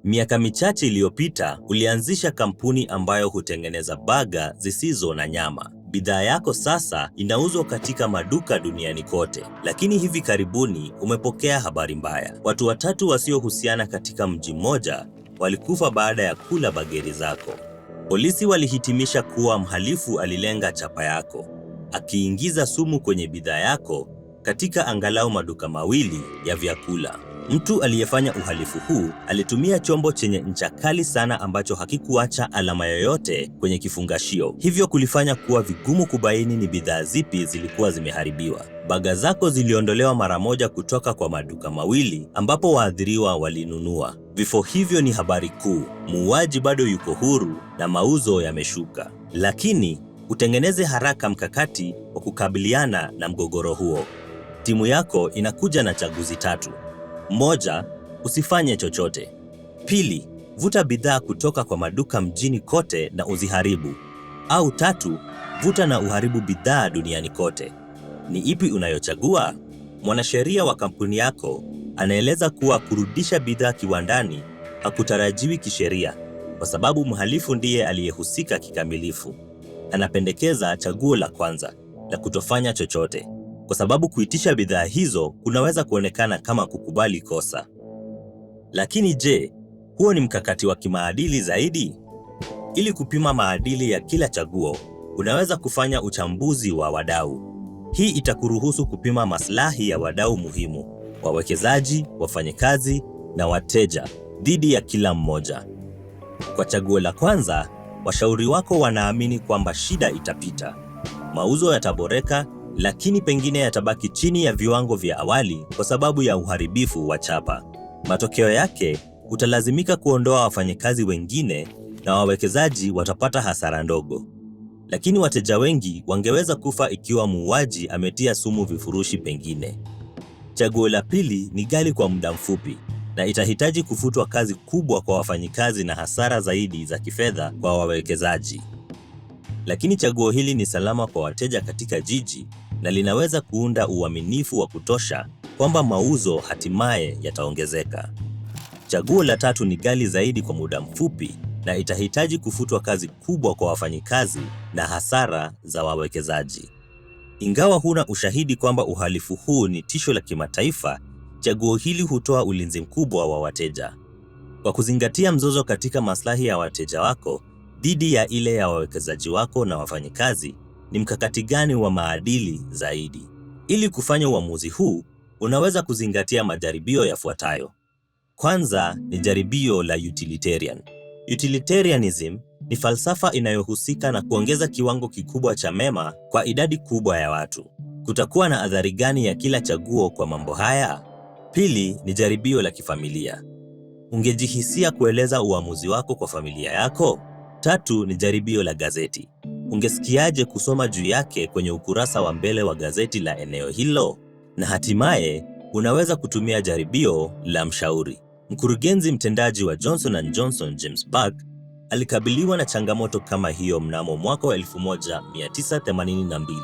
Miaka michache iliyopita, ulianzisha kampuni ambayo hutengeneza baga zisizo na nyama. Bidhaa yako sasa inauzwa katika maduka duniani kote. Lakini hivi karibuni umepokea habari mbaya. Watu watatu wasiohusiana katika mji mmoja walikufa baada ya kula bageri zako. Polisi walihitimisha kuwa mhalifu alilenga chapa yako, akiingiza sumu kwenye bidhaa yako katika angalau maduka mawili ya vyakula. Mtu aliyefanya uhalifu huu alitumia chombo chenye ncha kali sana ambacho hakikuacha alama yoyote kwenye kifungashio, hivyo kulifanya kuwa vigumu kubaini ni bidhaa zipi zilikuwa zimeharibiwa. Baga zako ziliondolewa mara moja kutoka kwa maduka mawili ambapo waathiriwa walinunua. Vifo hivyo ni habari kuu, muuaji bado yuko huru na mauzo yameshuka. Lakini utengeneze haraka mkakati wa kukabiliana na mgogoro huo. Timu yako inakuja na chaguzi tatu. 1. Usifanye chochote. 2. Vuta bidhaa kutoka kwa maduka mjini kote na uziharibu. Au 3. Vuta na uharibu bidhaa duniani kote. Ni ipi unayochagua? Mwanasheria wa kampuni yako anaeleza kuwa kurudisha bidhaa kiwandani hakutarajiwi kisheria kwa sababu mhalifu ndiye aliyehusika kikamilifu. Anapendekeza chaguo la kwanza, la kutofanya chochote, kwa sababu kuitisha bidhaa hizo kunaweza kuonekana kama kukubali kosa. Lakini je, huo ni mkakati wa kimaadili zaidi? Ili kupima maadili ya kila chaguo, unaweza kufanya uchambuzi wa wadau. Hii itakuruhusu kupima maslahi ya wadau muhimu, wawekezaji, wafanyakazi na wateja dhidi ya kila mmoja. Kwa chaguo la kwanza, washauri wako wanaamini kwamba shida itapita. Mauzo yataboreka, lakini pengine yatabaki chini ya viwango vya awali kwa sababu ya uharibifu wa chapa. Matokeo yake, utalazimika kuondoa wafanyakazi wengine na wawekezaji watapata hasara ndogo. Lakini wateja wengi wangeweza kufa ikiwa muuaji ametia sumu vifurushi pengine. Chaguo la pili ni ghali kwa muda mfupi na itahitaji kufutwa kazi kubwa kwa wafanyikazi na hasara zaidi za kifedha kwa wawekezaji. Lakini chaguo hili ni salama kwa wateja katika jiji na linaweza kuunda uaminifu wa kutosha kwamba mauzo hatimaye yataongezeka. Chaguo la tatu ni ghali zaidi kwa muda mfupi na itahitaji kufutwa kazi kubwa kwa wafanyikazi na hasara za wawekezaji. Ingawa huna ushahidi kwamba uhalifu huu ni tisho la kimataifa, chaguo hili hutoa ulinzi mkubwa wa wateja. Kwa kuzingatia mzozo katika maslahi ya wateja wako dhidi ya ile ya wawekezaji wako na wafanyikazi, ni mkakati gani wa maadili zaidi? Ili kufanya uamuzi huu, unaweza kuzingatia majaribio yafuatayo. Kwanza ni jaribio la utilitarian. Utilitarianism ni falsafa inayohusika na kuongeza kiwango kikubwa cha mema kwa idadi kubwa ya watu. Kutakuwa na athari gani ya kila chaguo kwa mambo haya? Pili ni jaribio la kifamilia. Ungejihisia kueleza uamuzi wako kwa familia yako? 3 ni jaribio la gazeti. Ungesikiaje kusoma juu yake kwenye ukurasa wa mbele wa gazeti la eneo hilo? Na hatimaye, unaweza kutumia jaribio la mshauri. Mkurugenzi mtendaji wa Johnson & Johnson, James Buck, alikabiliwa na changamoto kama hiyo mnamo mwaka wa 1982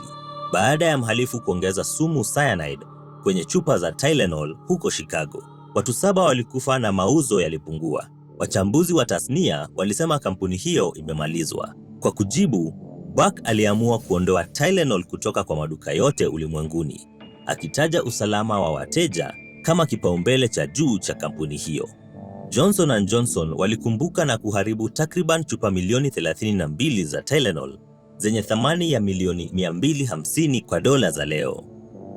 baada ya mhalifu kuongeza sumu cyanide kwenye chupa za Tylenol huko Chicago. Watu 7 walikufa na mauzo yalipungua. Wachambuzi wa tasnia walisema kampuni hiyo imemalizwa. Kwa kujibu, Buck aliamua kuondoa Tylenol kutoka kwa maduka yote ulimwenguni, akitaja usalama wa wateja kama kipaumbele cha juu cha kampuni hiyo. Johnson & Johnson walikumbuka na kuharibu takriban chupa milioni 32 za Tylenol zenye thamani ya milioni 250 kwa dola za leo.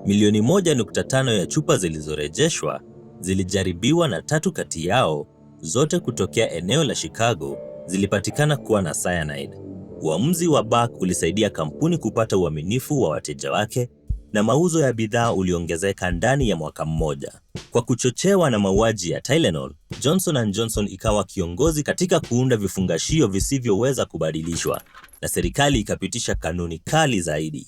Milioni 1.5 ya chupa zilizorejeshwa zilijaribiwa na 3 kati yao, zote kutokea eneo la Chicago, zilipatikana kuwa na cyanide. Uamuzi wa Buck ulisaidia kampuni kupata uaminifu wa wateja wake na mauzo ya bidhaa uliongezeka ndani ya mwaka mmoja. Kwa kuchochewa na mauaji ya Tylenol, Johnson & Johnson ikawa kiongozi katika kuunda vifungashio visivyoweza kubadilishwa na serikali ikapitisha kanuni kali zaidi.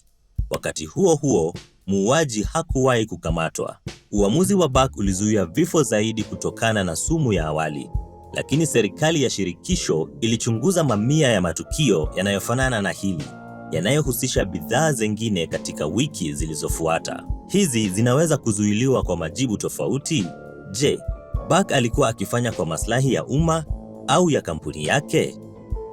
Wakati huo huo, muuaji hakuwahi kukamatwa. Uamuzi wa Buck ulizuia vifo zaidi kutokana na sumu ya awali, lakini serikali ya shirikisho ilichunguza mamia ya matukio yanayofanana na hili, yanayohusisha bidhaa zingine katika wiki zilizofuata. Hizi zinaweza kuzuiliwa kwa majibu tofauti. Je, Bug alikuwa akifanya kwa maslahi ya umma au ya kampuni yake?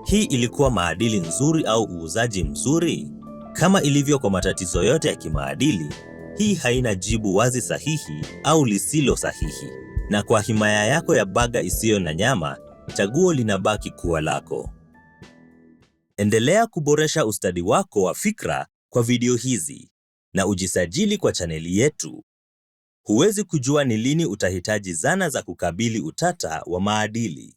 Hii ilikuwa maadili nzuri au uuzaji mzuri? Kama ilivyo kwa matatizo yote ya kimaadili, hii haina jibu wazi sahihi au lisilo sahihi. Na kwa himaya yako ya baga isiyo na nyama, chaguo linabaki kuwa lako. Endelea kuboresha ustadi wako wa fikra kwa video hizi na ujisajili kwa chaneli yetu. Huwezi kujua ni lini utahitaji zana za kukabili utata wa maadili.